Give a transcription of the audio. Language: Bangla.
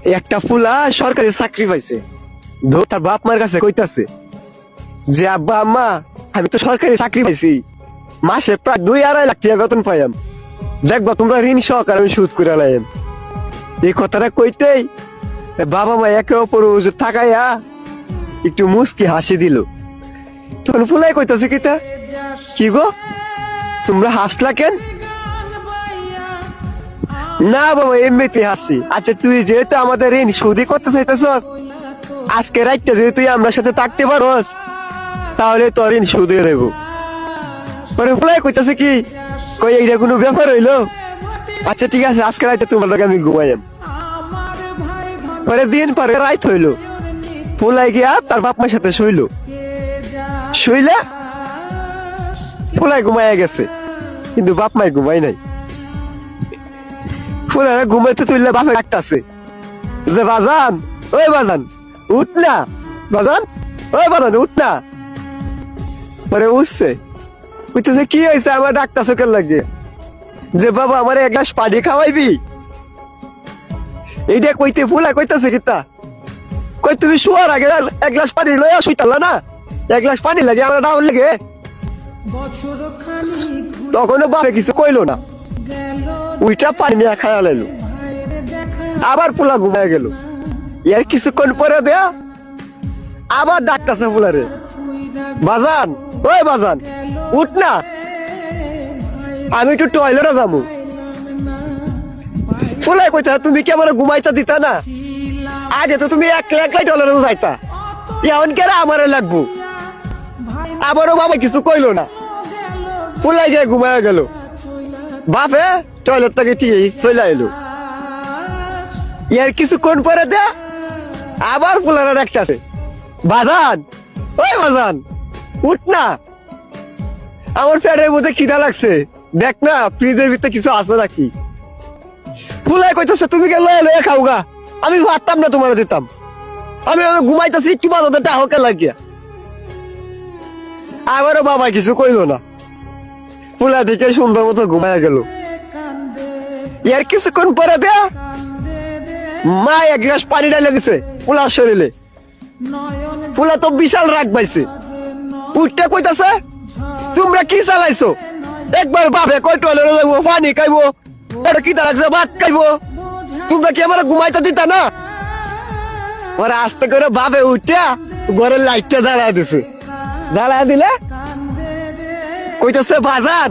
একটা ফুলা সরকারি চাকরি পাইছে, তার বাপ মার কাছে কইতাছে যে আব্বা আম্মা আমি তো সরকারি চাকরি পাইছি, মাসে প্রায় 2-2.5 লাখ টাকা বেতন পাইম, দেখবা তোমরা ঋণ সহকারে আমি সুদ করে লাইম। এই কথাটা কইতেই বাবা মা একে অপর থাকাইয়া একটু মুস্কি হাসি দিল। তখন ফুলাই কইতাছে কিতা, কি গো তোমরা হাসলা কেন? না বাবা এমনিতে হাসি। আচ্ছা তুই যেহেতু আমাদের ঋণ সুদি করতে চাইতেছস, আজকে রাইটটা যদি তুই আমরা সাথে থাকতে পারস তাহলে তোর ঋণ সুদ দিয়ে দেবো। পরে ফুলাই কইতাছে কি, কই এইটা কোনো ব্যাপার হইলো? আচ্ছা ঠিক আছে আজকে রাইতে তোমার লোক আমি ঘুমাইম। পরে দিন পরে রাইত হইলো, ফুলাই গিয়া তার বাপ মার সাথে শুইলো। শুইলা ফুলাই ঘুমাইয়া গেছে, কিন্তু বাপ মাই ঘুমাই নাই। ফুলারা ঘুমাইতে তুললে বাপে ডাকতাছে যে বাজান, ওই বাজান উঠ না, বাজান ওই বাজান উঠ না। পরে উঠছে, বুঝতেছে কি হয়েছে আমার ডাকতাছে কেন লাগে, যে বাবা আমার এক গ্লাস পানি খাওয়াইবি। এইটা কইতে ফুলা কইতাছে কিতা, কই তুমি শোয়ার আগে এক গ্লাস পানি লইয়া শুইতালা না, এক গ্লাস পানি লাগে আমার ডাউন লাগে। তখনও বাপে কিছু কইলো না, উইটা পানি নিয়ে খায়া লাইলো। আবার ফুলা ঘুমায় গেল। এর কিছুক্ষণ পরে দেয়া আবার ডাকতাছে ফুলারে, বাজান ওই বাজান উঠ না, আমি একটু টয়লেটে যাবো। ফুলাই কইতা তুমি কি আমার ঘুমাইতে দিতা না, আগে তো তুমি একলাই টয়লেটে যাইতা, এখন কেন আমারে লাগবো। আবারও বাবা কিছু কইলো না, ফুলাই গিয়ে ঘুমায় গেল। বাপে টয়লেট থেকে ঠিক চলে এলো। এর কিছুক্ষণ পরে দে আবার ফুলারা ডাকতেছে, বাজান ওই বাজান উঠ না, আমার পেটের মধ্যে খিদা লাগছে, দেখ না ফ্রিজের ভিতরে কিছু আছে নাকি। ফুলাই কইতেছে তুমি কে লয়ে লয়ে খাও গা, আমি ভাবতাম না তোমার দিতাম, আমি ঘুমাইতেছি কি বাজাতে টাহকে লাগিয়া। আবারও বাবা কিছু কইলো না, ফুলা দিকে সুন্দর মতো ঘুমায় গেল। এর কিছুক্ষণ পরে দেয়া মা এক গ্লাস পানি ঢালে দিছে ফুলার শরীরে। ফুলা তো বিশাল রাগ পাইছে, উঠতে কইতাছে তোমরা কি চালাইছো, একবার বাপে কই টয়লেটে যাবো পানি খাইবো, এটা কি লাগছে ভাত খাইবো, তোমরা কি আমার ঘুমাইতে দিতা না। ওরা আস্তে করে বাপে উঠিয়া ঘরের লাইটটা জ্বালা দিছে, জ্বালা দিলে কইতাছে বাজান